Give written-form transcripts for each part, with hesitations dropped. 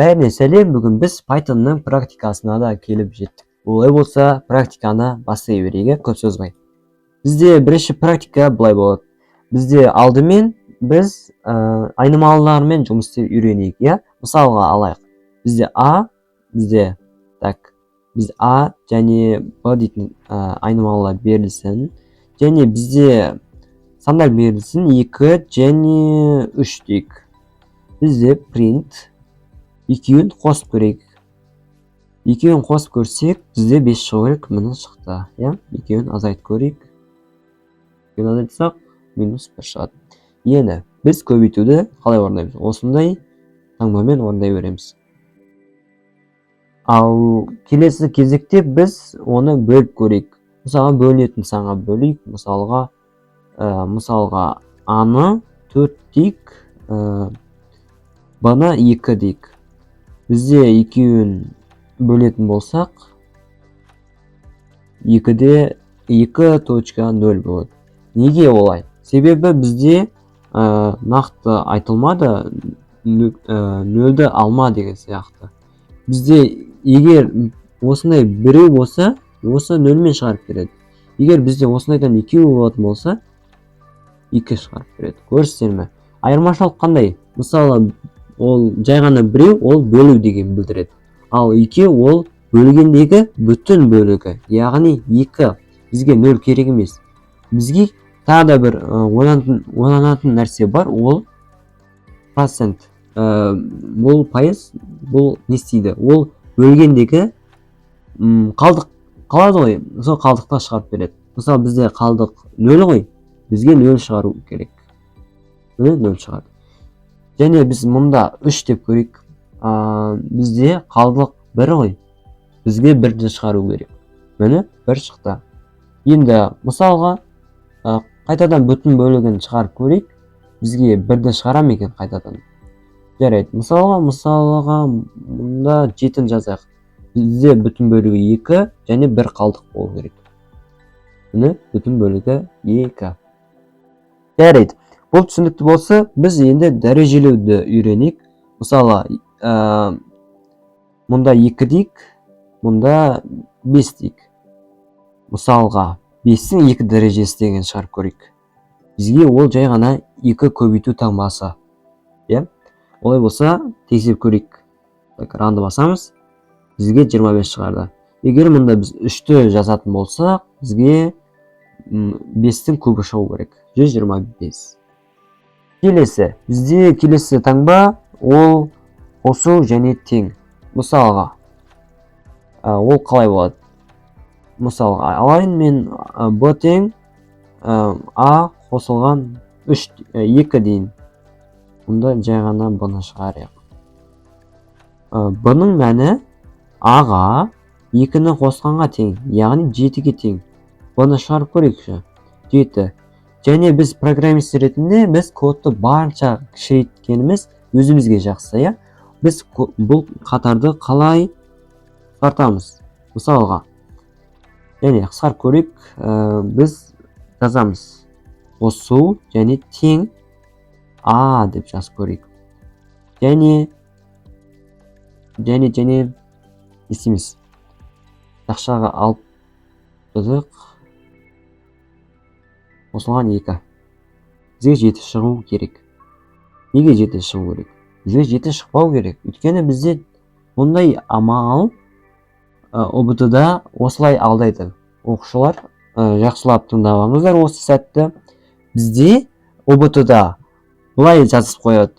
Бәріне сәлем, бүгін біз Python'ның практикасына да келіп жеттік. Олай болса, практиканы бастай берейік, көп сөзбай. Бізде бірінші практика былай болады. Бізде алдымен біз айнымалылармен жұмыс істеп үйренейік, иә? Мысалға алайық. Бізде біз A және B дейтін айнымалылар берілсін. Және бізде сандар берілсін 2 және 3 дейік. Бізде print екеуін қосып көрейік. Екеуін қосып көрсек, бізде 5 шығу керек, міне шықты. Екеуін азайтып көрейік. Екеуін азайтсақ, минус 1 шығады. Енді біз көбейтуді қалай орындаймыз? Осындай таңбамен орындай береміз. Ал келесі кезекте біз оны бөліп көрейік. Мысалға бөлінетін санға бөлейік. Мысалға A-ны 4 дейік, B-ны 2 дейік. Бізде екеуін бөлетін болсақ, 2-де 2.0 болады. Неге олай? Себебі бізде нақты айтылмады, 0-ді алма деген сияқты. Бізде егер осындай біреу болса, осы 0-мен шығарып береді. Егер бізде осындайдан 2 болатын болса, 2 шығарып береді. Көрсіздер ме? Айырмашылық қандай? Мысалы, ол жай ғана біреу, ол бөлу деген білдіреді. Ал 2 ол бөлгендегі бүтін бөлігі, яғни 2. Бізге 0 керек емес. Бізге тағы да бір ойланатын нәрсе бар, ол процент. Бұл пайыз, бұл не істейді? Ол бөлгендегі қалдық қалады ғой, сол қалдықта шығарып береді. Мысалы, бізде қалдық 0 ғой, бізге 0 шығару керек. 0 шығады. Және біз мұнда 3 деп көрейік. Бізде қалдық 1 ғой, бізге 1-ді шығару керек. Міне 1 шықты. Енді мысалға қайтадан бүтін бөлігін шығарып көрейік. Бізге 1-ді шығарам екен қайтадан. Жарайды. Мысалға мұнда 7-ні жазайық. Бізде бүтін бөлігі 2 және 1 қалдық болу керек. Міне бүтін бөлігі 2. Жарайды. Бұл түсінікті болса, біз енді дәрежелеуді үйренейік. Мысалы, мұнда 2 дейік, мұнда 5 дейік. Мысалға, 5-ің 2 дәрежесі деген шығарып көрейік. Бізге ол жай ғана 2 көбейту таңбасы. Олай болса, тексеріп көрейік. Ранды басамыз, бізге 25 шығарды. Егер мұнда біз 3-ті жазатын болсақ, бізге 5-тің көбі шығу керек. 125. Бізде келесі таңба ол қосу және тең. Мысалға, ол қалай болады? Мысалға, алайын мен B тең A қосылған 2 дейін. Мұнда жай ғана B-ны шығарайық. B-ның мәні A-ға 2-ні қосқанға тең, яғни 7-ге тең. B-ны шығарып көрейікші. 7. Және біз программист ретінде біз кодты барынша кішіреткеніміз өзімізге жақсы, Біз бұл қатарды қалай қысқартамыз? Мысалға, және қысқарып көрейік, біз жазамыз. Қосу және тең A деп жазып көрейік. Және істейміз. Тақшаға алып жазайық. Қосылған 2. Бізге 7 шығу керек. Неге 7 шығу керек? Бізге 7 шықпау керек. Өйткені бізде бұндай амал ұбт-да осылай алдайды. Оқушылар жақсылап тыңдағаныңыздар осы сәтті. Бізде ұбт-да бұлай жазып қояды.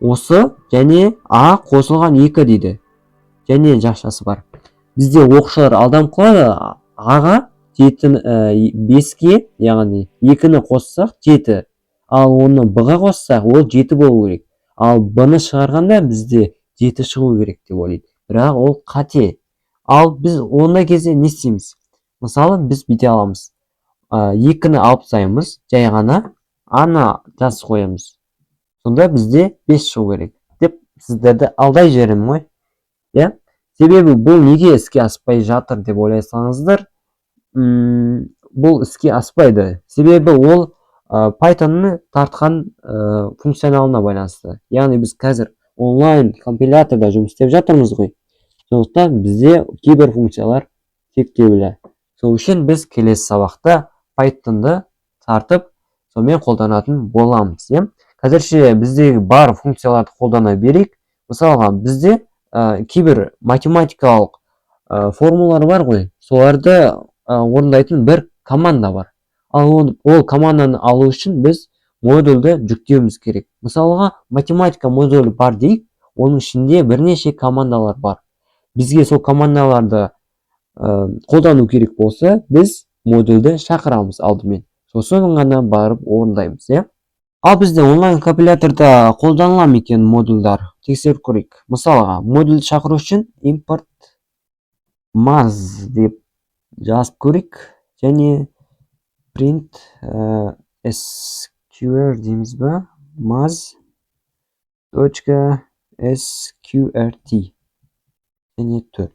Осы және A қосылған 2 дейді. Және жақшасы бар. Бізде оқушылар алданып қалады. A-ға 5-ке, яғни 2-ні қоссақ 7. Ал оны B-ға қоссақ, ол 7 болу керек. Ал B-ны шығарғанда бізде 7 шығу керек деп ойлайды. Бірақ ол қате. Ал біз ондай кезде не істейміз? Мысалы, біз бүйте аламыз. 2-ні алып тастаймыз, жай ғана A-ны жазып қоямыз. Сонда бізде 5 шығу керек. Деп сіздерді алдай жіберемін ғой. Себебі бұл неге іске аспай жатыр деп ойласаңыздар, бұл іске аспайды. Себебі ол Python'ны тартқан функционалына байланысты. Яғни біз қазір онлайн компиляторда жұмыс істеп жатырмыз ғой. Сондықтан бізде кейбір функциялар шектеулі. Сол үшін біз келесі сабақта Python'ды тартып, сонымен қолданатын боламыз. Қазірше біздегі бар функцияларды қолдана берейік. Мысалға, бізде кейбір математикалық формулалар бар ғой. Соларды орындайтын бір команда бар. Ал ол команданы алу үшін біз модульді жүктеуіміз керек. Мысалға, математика модулі бар дейік, оның ішінде бірнеше командалар бар. Бізге сол командаларды қолдану керек болса, біз модульді шақырамыз алдымен. Сосын ғана барып орындаймыз. Ал бізде онлайн компиляторда қолданыла ма екен модульдар? Тексеріп көрейік. Мысалға, модульді шақыру үшін import maz деп жазып көрейік. Және print sqr дейміз ба? maz.sqrt және 4.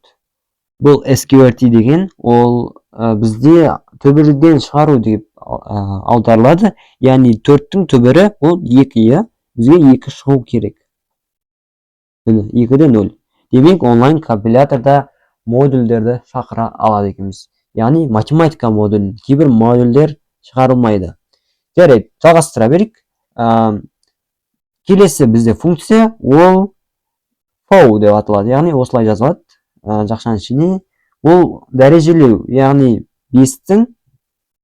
Бұл sqrt деген ол бізде түбірден шығару деп аударылады. Яғни 4-тің түбірі ол 2, бізге 2 шығу керек. 2-де 0. Демек, онлайн компиляторда модульдерді шақыра алады екенбіз. Яғни математика модулі, кейбір модульдер шығарылмайды. Жарайды, жалғастыра берейік. Келесі бізде функция ол foo деп аталады. Яғни осылай жазылады. Жақшаның ішіне ол дәрежелеу, яғни 5-тің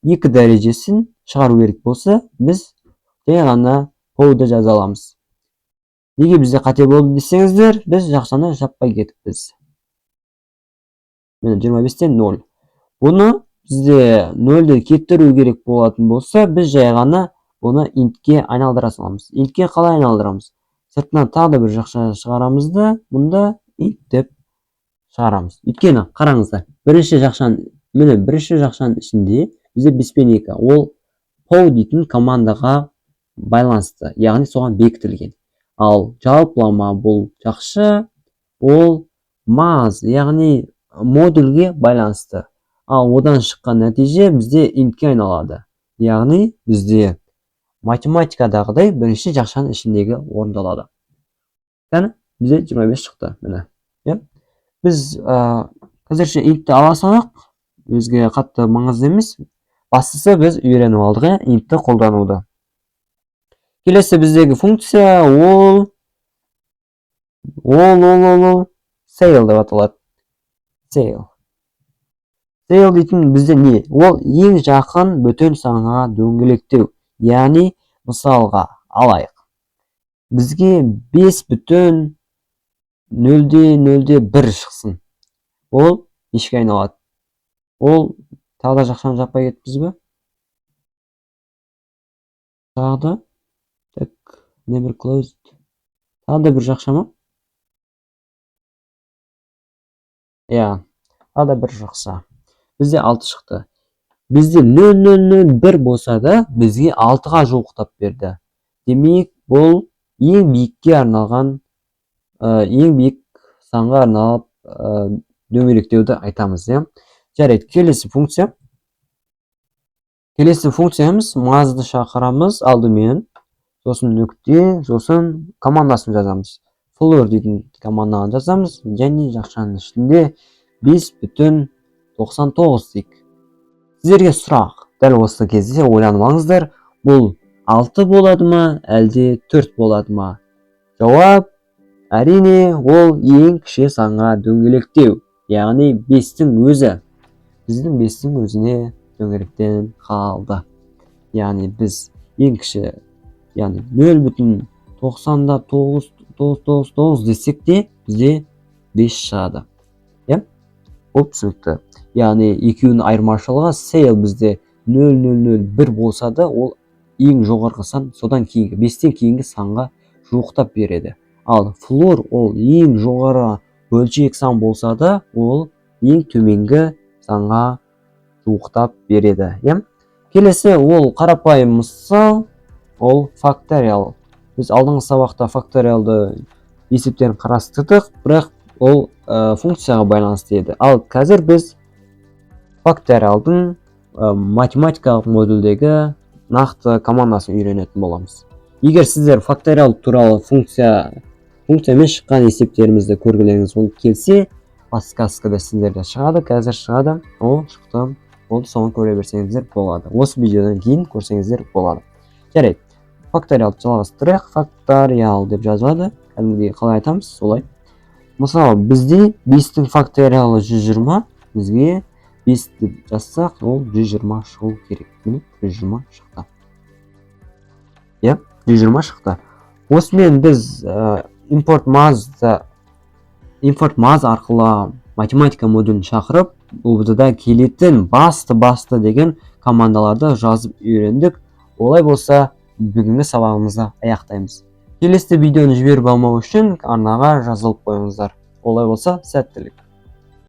2 дәрежесін шығару керек болса, біз ғана foo-ды жаза аламыз. Неге бізде қате болды десеңіздер, біз жақшаны жаппай кетіппіз. 25-тен 0. Бұны бізде 0-ді кеттіру керек болатын болса, біз жай ғана бұны intке айналдыра саламыз. Intке қалай айналдырамыз? Сыртынан тағы бір жақша шығарамыз да, мұнда int деп шығарамыз. Өйткені қараңыздар, бірінші жақшаның ішінде бізде 5 пен 2. Ол foo дейтін командаға байланысты, яғни соған бекітілген. Ал жалпылама бұл жақша ол maz, яғни модульге байланысты. Ал одан шыққан нәтиже бізде intке айналады. Яғни бізде математикадағыдай бірінші жақшаның ішіндегі орындалады. Яғни бізде 25 шықты. Біз қазірше intті ала салайық. Өзге қатты маңызды емес. Бастысы біз үйреніп алдық, intті қолдануды. Келесі біздегі функция ол sail деп аталады. Sail дейтін бізде не? Ол ең жақын бүтін санға дөңгелектеу. Яғни, мысалға алайық. Бізге 5,0,0,1 шықсын. Ол нешеге айналады? Ол тағы да жақшаны жаппай кетіппіз бе? Тағы да never closed. Тағы да бір жақша ма? Тағы да бір жақша. Бізде 6 шықты. Бізде 0,0,0,1 болса да, бізге 6-ға жуықтап берді. Демек, бұл ең биікке арналған, ең биік санға арналып дөңгелектеуді айтамыз. Жарайды, келесі функция. Келесі функциямыз maz'ды шақырамыз алдымен, сосын нүкте, сосын командасын жазамыз. Floor дейтін команданы жазамыз, және жақшаның ішінде 5,99 дейік. Сіздерге сұрақ, дәл осы кезде ойланмаңыздар, бұл 6 болады ма, әлде 4 болады ма? Жауап, әрине, ол ең кіші санға дөңгелектеу, яғни 5-тің өзі. Біздің 5-тің өзіне дөңгелектен қалды. Яғни біз ең кіші, яғни 0,9999 десек де бізде 5 шығады. Ол түсінікті. Яғни екеуінің айырмашылығы sail бізде 0,0,0,1 болса да, ол ең жоғарғы сан, содан кейінгі 5-тен кейінгі санға жуықтап береді. Ал floor ол ең жоғары бөлшек сан болса да, ол ең төменгі санға жуықтап береді. Келесі ол қарапайым мысал, ол факториал. Біз алдыңғы сабақта факториалды есептерін қарастырдық, бірақ ол функцияға байланысты еді. Ал қазір біз факториалдың математикалық модульдегі нақты командасын үйренетін боламыз. Егер сіздер факториал туралы функция Пунктемен шыққан есептерімізді көргілеріңіз келсе, подсказкада сіздерде шығады, қазір шығады. Ол шықты. Болды, соны көре берсеңіздер болады. Осы видеодан кейін көрсеңіздер болады. Жарайды. Факториалды жалғастырайық. Факториал деп жазылады. Кәдімгідей қалай айтамыз, солай. Мысалы, бізде 5-тің факториалы 120, бізге 5 деп жазсақ, ол 120 шығу керек. Міне, 120 шықты. 120 шықты. Осымен біз import maz арқылы математика модулін шақырып, обзда келетін басты деген командаларды жазып үйрендік. Олай болса, бүгінгі сабағымызды аяқтаймыз. Келесі видеоны жіберіп алмау үшін арнаға жазылып қойыңыздар. Олай болса, сәттілік.